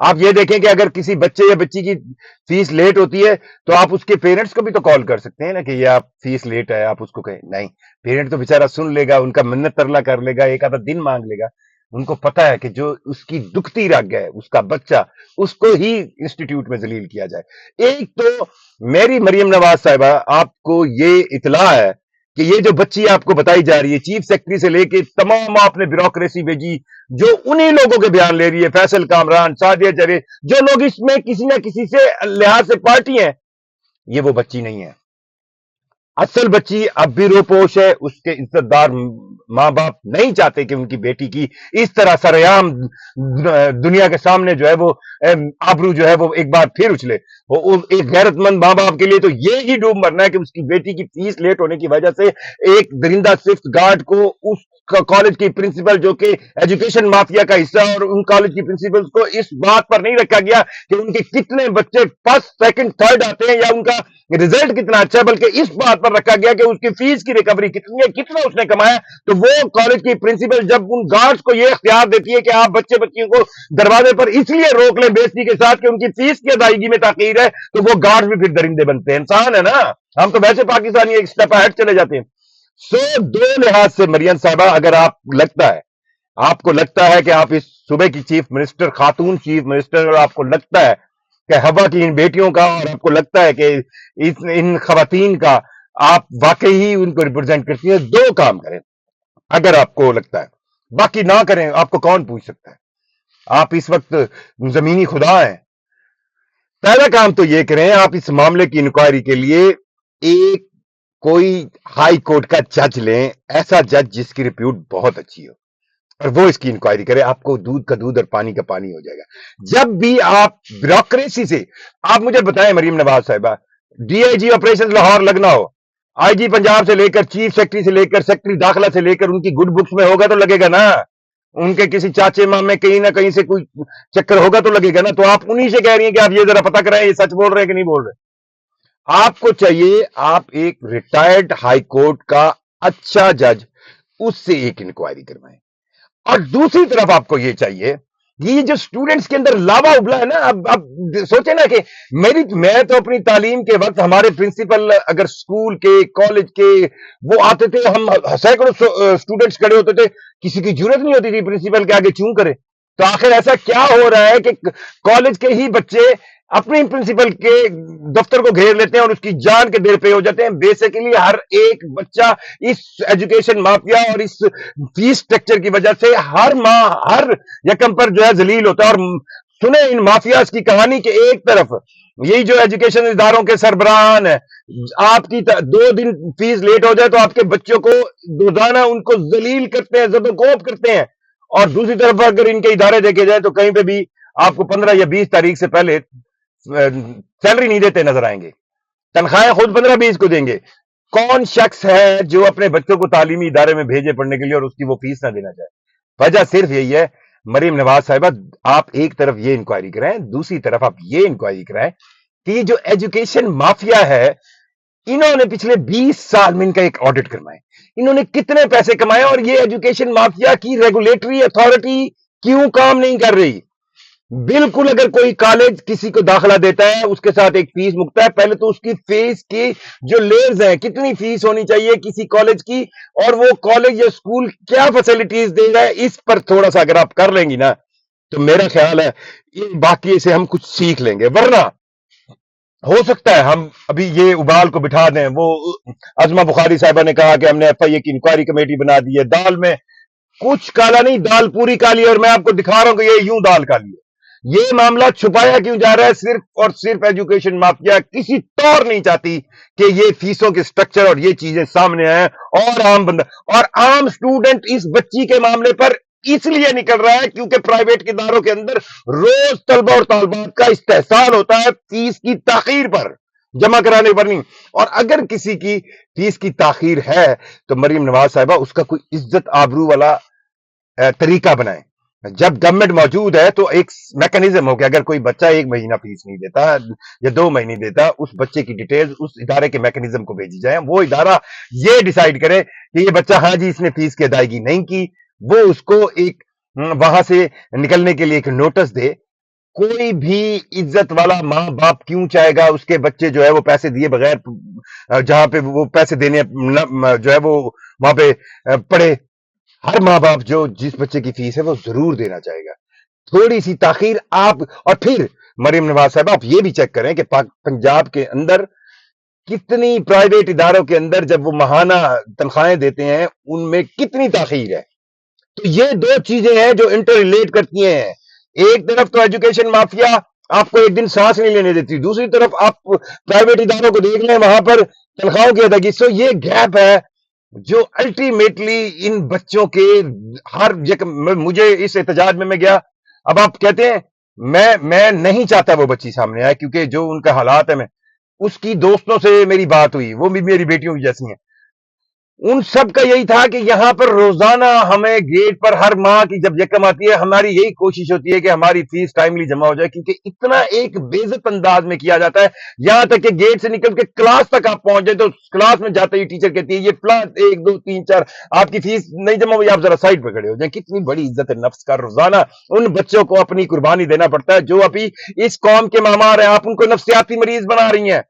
آپ یہ دیکھیں کہ اگر کسی بچے یا بچی کی فیس لیٹ ہوتی ہے تو آپ اس کے پیرنٹس کو بھی تو کال کر سکتے ہیں نا کہ یہ آپ فیس لیٹ ہے، آپ اس کو کہیں نہیں، پیرنٹ تو بےچارا سن لے گا، ان کا منت ترلا کر لے گا، ایک آدھا دن مانگ لے گا، ان کو پتا ہے کہ جو اس کی دکھتی رگ ہے اس کا بچہ، اس کو ہی انسٹیٹیوٹ میں ذلیل کیا جائے۔ ایک تو میری مریم نواز صاحبہ آپ کو یہ اطلاع ہے کہ یہ جو بچی آپ کو بتائی جا رہی ہے، چیف سیکرٹری سے لے کے تمام آپ نے بیوروکریسی بھیجی، جو انہی لوگوں کے بیان لے رہی ہے، فیصل کامران، سعدیہ جاوید، جو لوگ اس میں کسی نہ کسی سے لحاظ سے پارٹی ہیں، یہ وہ بچی نہیں ہے۔ اصل بچی اب بھی روپوش ہے، اس کے عزت دار ماں باپ نہیں چاہتے کہ ان کی بیٹی کی اس طرح سرعام دنیا کے سامنے جو ہے وہ آبرو جو ہے وہ ایک بار پھر اچھلے۔ وہ ایک غیرت مند ماں باپ کے لیے تو یہ ہی ڈوب مرنا ہے کہ اس کی بیٹی کی فیس لیٹ ہونے کی وجہ سے ایک درندہ سوئفٹ گارڈ کو اس کالج کی پرنسپل جو کہ ایجوکیشن مافیا کا حصہ، اور ان کالج کی پرنسپل کو اس بات پر نہیں رکھا گیا کہ ان کے کتنے بچے فرسٹ سیکنڈ تھرڈ آتے ہیں یا ان کا رزلٹ کتنا اچھا ہے، بلکہ اس بات پر رکھا گیا کہ اس کی فیس کی ریکوری کتنی ہے، کتنا اس نے کمایا۔ تو وہ کالج کی پرنسپل جب ان گارڈز کو یہ اختیار دیتی ہے کہ آپ بچے بچیوں کو دروازے پر اس لیے روک لیں بےعزتی کے ساتھ کہ ان کی فیس کی ادائیگی میں تاخیر ہے، تو وہ گارڈز بھی پھر درندے بنتے ہیں۔ انسان ہے نا، ہم تو ویسے پاکستانی ایک سٹیپ اہیڈ چلے جاتے ہیں۔ سو دو لحاظ سے مریم صاحبہ، اگر آپ کو لگتا ہے کہ آپ اس صوبے کی چیف منسٹر، خاتون چیف منسٹر، اور آپ کو لگتا ہے کہ ہوا کی ان بیٹیوں کا، اور آپ کو لگتا ہے کہ ان خواتین کا آپ واقعی ہی ان کو ریپرزینٹ کرتی ہیں، دو کام کریں اگر آپ کو لگتا ہے، باقی نہ کریں، آپ کو کون پوچھ سکتا ہے؟ آپ اس وقت زمینی خدا ہیں۔ پہلا کام تو یہ کریں، آپ اس معاملے کی انکوائری کے لیے ایک کوئی ہائی کورٹ کا جج لیں، ایسا جج جس کی ریپیوٹ بہت اچھی ہو، اور وہ اس کی انکوائری کرے۔ آپ کو دودھ کا دودھ اور پانی کا پانی ہو جائے گا۔ جب بھی آپ بیوروکریسی سے، آپ مجھے بتائیں مریم نواز صاحبہ، D I G operation Lahore لگنا ہو، آئی جی پنجاب سے لے کر چیف سیکرٹری سے لے کر سیکرٹری داخلہ سے لے کر ان کی گڈ بکس میں ہوگا تو لگے گا نا، ان کے کسی چاچے مامے کہیں نہ کہیں سے کوئی چکر ہوگا تو لگے گا نا۔ تو آپ انہی سے کہہ رہی ہیں کہ آپ یہ ذرا پتہ کرائیں یہ سچ بول رہے ہیں کہ نہیں بول رہے۔ آپ کو چاہیے آپ ایک ریٹائرڈ ہائی کورٹ کا اچھا جج، اس سے ایک انکوائری کروائیں۔ اور دوسری طرف آپ کو یہ چاہیے، یہ جو سٹوڈنٹس کے اندر لاوا ابلا ہے نا، اب سوچیں نا کہ میں تو اپنی تعلیم کے وقت ہمارے پرنسپل اگر اسکول کے کالج کے وہ آتے تھے، ہم سینکڑوں سٹوڈنٹس کھڑے ہوتے تھے، کسی کی ضرورت نہیں ہوتی تھی پرنسپل کے آگے چوں کرے۔ تو آخر ایسا کیا ہو رہا ہے کہ کالج کے ہی بچے اپنی پرنسپل کے دفتر کو گھیر لیتے ہیں اور اس کی جان کے دیر پہ ہو جاتے ہیں؟ بیسیکلی ہر ایک بچہ اس ایجوکیشن مافیا اور اس فیس سٹرکچر کی وجہ سے ہر ماہ ہر یکم پر جو ہے ذلیل ہوتا ہے۔ اور سنیں ان مافیاز کی کہانی کہ ایک طرف یہی جو ایجوکیشن اداروں کے سربراہان ہیں، آپ کی 2 دن فیس لیٹ ہو جائے تو آپ کے بچوں کو روزانہ ان کو ذلیل کرتے ہیں، زد و کوب کرتے ہیں، اور دوسری طرف اگر ان کے ادارے دیکھے جائیں تو کہیں پہ بھی آپ کو 15 یا 20 تاریخ سے پہلے سیلری نہیں دیتے نظر آئیں گے، تنخواہیں خود 15-20 کو دیں گے۔ کون شخص ہے جو اپنے بچوں کو تعلیمی ادارے میں بھیجے پڑھنے کے لیے اور اس کی وہ فیس نہ دینا چاہے؟ وجہ صرف یہی ہے۔ مریم نواز صاحبہ، آپ ایک طرف یہ انکوائری کرائیں، دوسری طرف آپ یہ انکوائری کرائیں کہ یہ جو ایجوکیشن مافیا ہے، انہوں نے پچھلے 20 سال میں ان کا ایک آڈٹ کروائے، انہوں نے کتنے پیسے کمائے، اور یہ ایجوکیشن مافیا کی ریگولیٹری اتھارٹی کیوں کام نہیں کر رہی؟ بالکل، اگر کوئی کالج کسی کو داخلہ دیتا ہے اس کے ساتھ ایک فیس مکتا ہے، پہلے تو اس کی فیس کی جو لیئرز ہیں، کتنی فیس ہونی چاہیے کسی کالج کی، اور وہ کالج یا اسکول کیا فیسلٹیز دے رہا ہے، اس پر تھوڑا سا اگر آپ کر لیں گی نا تو میرا خیال ہے باقی سے ہم کچھ سیکھ لیں گے۔ ورنہ ہو سکتا ہے ہم ابھی یہ ابال کو بٹھا دیں۔ وہ عظمہ بخاری صاحبہ نے کہا کہ ہم نے ایف آئی اے کی انکوائری کمیٹی بنا دی ہے، دال میں کچھ کالا نہیں، دال پوری کالی ہے، اور میں آپ کو دکھا رہا ہوں کہ یہ یوں دال کالی ہے۔ یہ معاملہ چھپایا کیوں جا رہا ہے؟ صرف اور صرف ایجوکیشن مافیا کسی طور نہیں چاہتی کہ یہ فیسوں کے سٹرکچر اور یہ چیزیں سامنے آئیں، اور عام بندہ اور عام سٹوڈنٹ اس بچی کے معاملے پر اس لیے نکل رہا ہے کیونکہ پرائیویٹ اداروں کے اندر روز طلبہ اور طالبات کا استحصال ہوتا ہے فیس کی تاخیر پر، جمع کرانے پر نہیں۔ اور اگر کسی کی فیس کی تاخیر ہے تو مریم نواز صاحبہ اس کا کوئی عزت آبرو والا طریقہ بنائیں۔ جب گورنمنٹ موجود ہے تو ایک میکنزم ہو کہ اگر کوئی بچہ 1 مہینہ فیس نہیں دیتا یا 2 مہینے دیتا، اس بچے کی ڈیٹیل اس ادارے کے میکنزم کو بھیجی جائے، وہ ادارہ یہ ڈیسائیڈ کرے کہ یہ بچہ ہاں جی اس نے فیس کی ادائیگی نہیں کی، وہ اس کو ایک وہاں سے نکلنے کے لیے ایک نوٹس دے۔ کوئی بھی عزت والا ماں باپ کیوں چاہے گا اس کے بچے جو ہے وہ پیسے دیے بغیر جہاں پہ وہ پیسے دینے جو ہے وہ وہاں پہ پڑے. ہر ماں باپ جو جس بچے کی فیس ہے وہ ضرور دینا چاہے گا. تھوڑی سی تاخیر آپ، اور پھر مریم نواز صاحب آپ یہ بھی چیک کریں کہ پنجاب کے اندر کتنی پرائیویٹ اداروں کے اندر جب وہ ماہانہ تنخواہیں دیتے ہیں ان میں کتنی تاخیر ہے. تو یہ دو چیزیں ہیں جو انٹر ریلیٹ کرتی ہیں. ایک طرف تو ایجوکیشن مافیا آپ کو ایک دن سانس نہیں لینے دیتی، دوسری طرف آپ پرائیویٹ اداروں کو دیکھ لیں وہاں پر تنخواہوں کی ادائیگی. سو یہ گیپ ہے جو الٹیمیٹلی ان بچوں کے ہر مجھے اس احتجاج میں گیا. اب آپ کہتے ہیں میں نہیں چاہتا وہ بچی سامنے آئے کیونکہ جو ان کا حالات ہے، میں اس کی دوستوں سے میری بات ہوئی، وہ بھی میری بیٹیوں کی جیسی ہیں. ان سب کا یہی تھا کہ یہاں پر روزانہ ہمیں گیٹ پر ہر ماہ کی جب یکم آتی ہے ہماری یہی کوشش ہوتی ہے کہ ہماری فیس ٹائملی جمع ہو جائے، کیونکہ اتنا ایک بے عزت انداز میں کیا جاتا ہے. یہاں تک کہ گیٹ سے نکل کے کلاس تک آپ پہنچ جائیں تو کلاس میں جاتے ہی ٹیچر کہتی ہے یہ فلاں 1 2 3 4 آپ کی فیس نہیں جمع ہوئی، آپ ذرا سائڈ پہ کھڑے ہو جائیں. کتنی بڑی عزت نفس کا روزانہ ان بچوں کو اپنی قربانی دینا پڑتا ہے جو ابھی اس قوم کے معمار ہیں. آپ ان کو نفسیاتی مریض بنا رہی ہیں.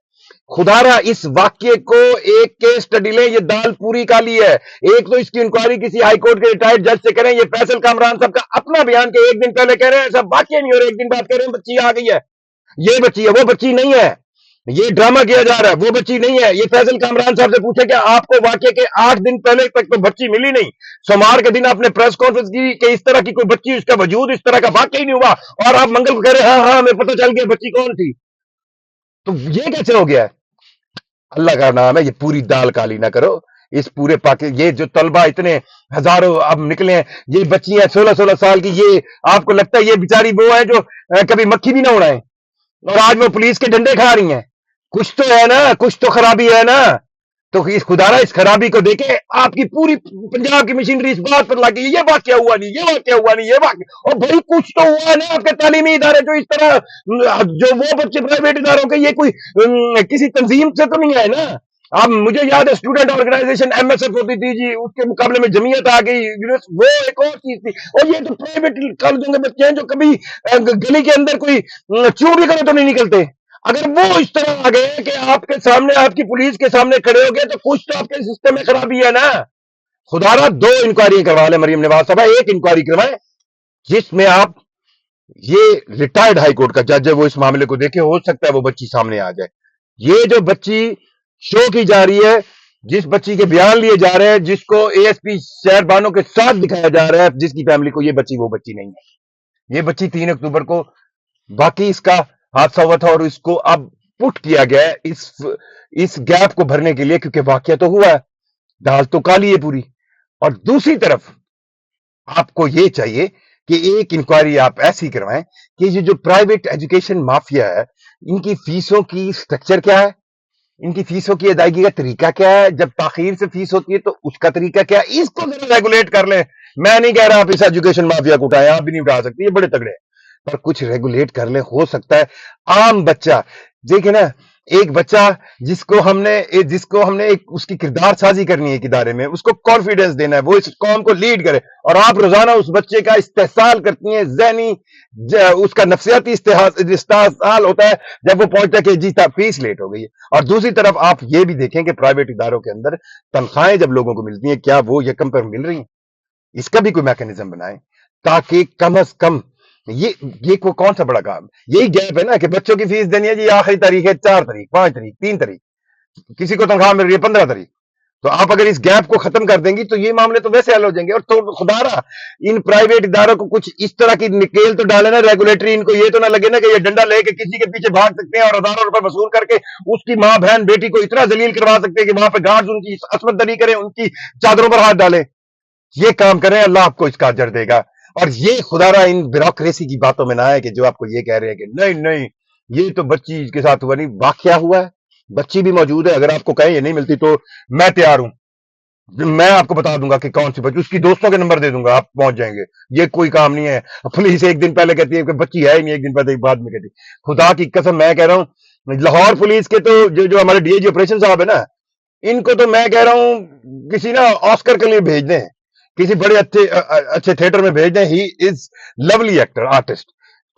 خدا را اس واقعے کو ایک کیس اسٹڈی لیں، یہ دال پوری کالی ہے. ایک تو اس کی انکوائری کسی ہائی کورٹ کے ریٹائرڈ جج سے کریں. یہ فیصل کامران صاحب کا اپنا بیان کہ ایک دن پہلے کہہ رہے ہیں سب واقعہ نہیں ہو رہا، ایک دن بعد کہہ رہے ہیں بچی آ گئی ہے، یہ بچی ہے، وہ بچی نہیں ہے، یہ ڈرامہ کیا جا رہا ہے، وہ بچی نہیں ہے. یہ فیصل کامران صاحب سے پوچھے کہ آپ کو واقعے کے 8 دن پہلے تک تو بچی ملی نہیں، سوموار کے دن آپ نے پریس کانفرنس کی کہ اس طرح کی کوئی بچی، اس کا وجود اس طرح کا واقعہ ہی نہیں ہوا، اور آپ منگل کو کہہ رہے ہیں ہاں ہاں ہمیں پتہ چل گیا بچی کون تھی. تو یہ کیسے ہو گیا ہے؟ اللہ کا نام ہے، یہ پوری دال کالی نہ کرو. اس پورے یہ جو طلبہ اتنے ہزاروں اب نکلے ہیں، یہ بچی ہیں 16 سال کی، یہ آپ کو لگتا ہے یہ بیچاری وہ ہے جو کبھی مکھی بھی نہ اڑائیں اور آج وہ پولیس کے ڈنڈے کھا رہی ہیں؟ کچھ تو ہے نا، کچھ تو خرابی ہے نا. تو اس خدا را اس خرابی کو دیکھے آپ کی پوری پنجاب کی مشینری اس بات پر لگی یہ واقعہ ہوا نہیں، یہ واقعہ ہوا نہیں، یہ واقعہ. اور بھائی کچھ تو ہوا ہے نا. آپ کے تعلیمی ادارے جو اس طرح جو وہ بچے پرائیویٹ اداروں کے، یہ کوئی کسی تنظیم سے تو نہیں آئے نا. اب مجھے یاد ہے اسٹوڈنٹ آرگنائزیشن MS ہوتی تھی جی، اس کے مقابلے میں جمعیت آ گئی، وہ ایک اور چیز تھی. اور یہ تو پرائیویٹ کالجوں کے بچے ہیں جو کبھی گلی کے اندر کوئی چیوں بھی کرے تو نہیں نکلتے. اگر وہ اس طرح آ گئے کہ آپ کے سامنے، آپ کی پولیس کے سامنے کھڑے ہو گئے تو کچھ تو آپ کے سسٹم میں خرابی ہے نا. خدا را 2 انکوائری کروا لیں مریم نواز صاحبہ، ایک انکوائری کروائیں جس میں آپ یہ ریٹائرڈ ہائی کورٹ کا جج ہے وہ اس معاملے کو دیکھے، ہو سکتا ہے وہ بچی سامنے آ جائے. یہ جو بچی شو کی جا رہی ہے، جس بچی کے بیان لیے جا رہے ہیں، جس کو ASP شہر بانوں کے ساتھ دکھایا جا رہا ہے، جس کی فیملی کو، یہ بچی وہ بچی نہیں ہے. یہ بچی 3 اکتوبر کو باقی اس کا حادثہ ہوا تھا اور اس کو اب پٹ کیا گیا ہے اس گیپ کو بھرنے کے لیے، کیونکہ واقعہ تو ہوا ہے، دال تو کالی ہے پوری. اور دوسری طرف آپ کو یہ چاہیے کہ ایک انکوائری آپ ایسی کروائیں کہ یہ جو پرائیویٹ ایجوکیشن مافیا ہے، ان کی فیسوں کی سٹرکچر کیا ہے، ان کی فیسوں کی ادائیگی کا طریقہ کیا ہے، جب تاخیر سے فیس ہوتی ہے تو اس کا طریقہ کیا ہے، اس کو ذرا ریگولیٹ کر لیں. میں نہیں کہہ رہا آپ اس ایجوکیشن مافیا کو اٹھائیں، آپ بھی نہیں اٹھا سکتے، یہ بڑے تگڑے ہیں، پر کچھ ریگولیٹ کر لیں. ہو سکتا ہے عام بچہ دیکھیں نا، ایک بچہ جس کو ہم نے ایک اس کی کردار سازی کرنی ہے ایک ادارے میں، اس کو کانفیڈنس دینا ہے، وہ اس قوم کو لیڈ کرے، اور آپ روزانہ اس بچے کا استحصال کرتی ہیں، ذہنی اس کا نفسیاتی استحصال ہوتا ہے جب وہ پہنچتا ہے کہ جی فیس لیٹ ہو گئی ہے. اور دوسری طرف آپ یہ بھی دیکھیں کہ پرائیویٹ اداروں کے اندر تنخواہیں جب لوگوں کو ملتی ہیں کیا وہ یکم پر مل رہی ہیں؟ اس کا بھی کوئی میکانزم بنائیں تاکہ کم از کم یہ کون سا بڑا کام. یہی گیپ ہے نا کہ بچوں کی فیس دینی ہے جی، آخری تاریخ ہے 4 تاریخ 5 تاریخ 3 تاریخ، کسی کو تنخواہ مل رہی ہے 15 تاریخ. تو آپ اگر اس گیپ کو ختم کر دیں گی تو یہ معاملے تو ویسے حل ہو جائیں گے. اور تو خدا را ان پرائیویٹ اداروں کو کچھ اس طرح کی نکیل تو ڈالے نا ریگولیٹری، ان کو یہ تو نہ لگے نا کہ یہ ڈنڈا لے کے کسی کے پیچھے بھاگ سکتے ہیں اور ہزاروں روپے وصول کر کے اس کی ماں بہن بیٹی کو اتنا ذلیل کروا سکتے ہیں کہ وہاں پہ گارڈز ان کی عصمت دری کریں، ان کی چادروں پر ہاتھ ڈالیں. یہ کام کریں، اللہ آپ کو اس کا اجر دے گا. اور یہ خدا را ان بیوروکریسی کی باتوں میں نہ آئے کہ جو آپ کو یہ کہہ رہے ہیں کہ نہیں نہیں یہ تو بچی کے ساتھ ہوا نہیں، واقعہ ہوا ہے، بچی بھی موجود ہے. اگر آپ کو کہیں یہ نہیں ملتی تو میں تیار ہوں، میں آپ کو بتا دوں گا کہ کون سی بچی، اس کی دوستوں کے نمبر دے دوں گا، آپ پہنچ جائیں گے. یہ کوئی کام نہیں ہے. پولیس ایک دن پہلے کہتی ہے کہ بچی ہے ہی نہیں، ایک دن پہلے بعد میں کہتی. خدا کی قسم میں کہہ رہا ہوں، لاہور پولیس کے تو جو ہمارے DIG آپریشن صاحب ہے نا، ان کو تو میں کہہ رہا ہوں کسی نا آسکر کے لیے بھیج دیں، کسی بڑے اچھے تھیٹر میں بھیج دیں. ہی از لولی ایکٹر آرٹسٹ.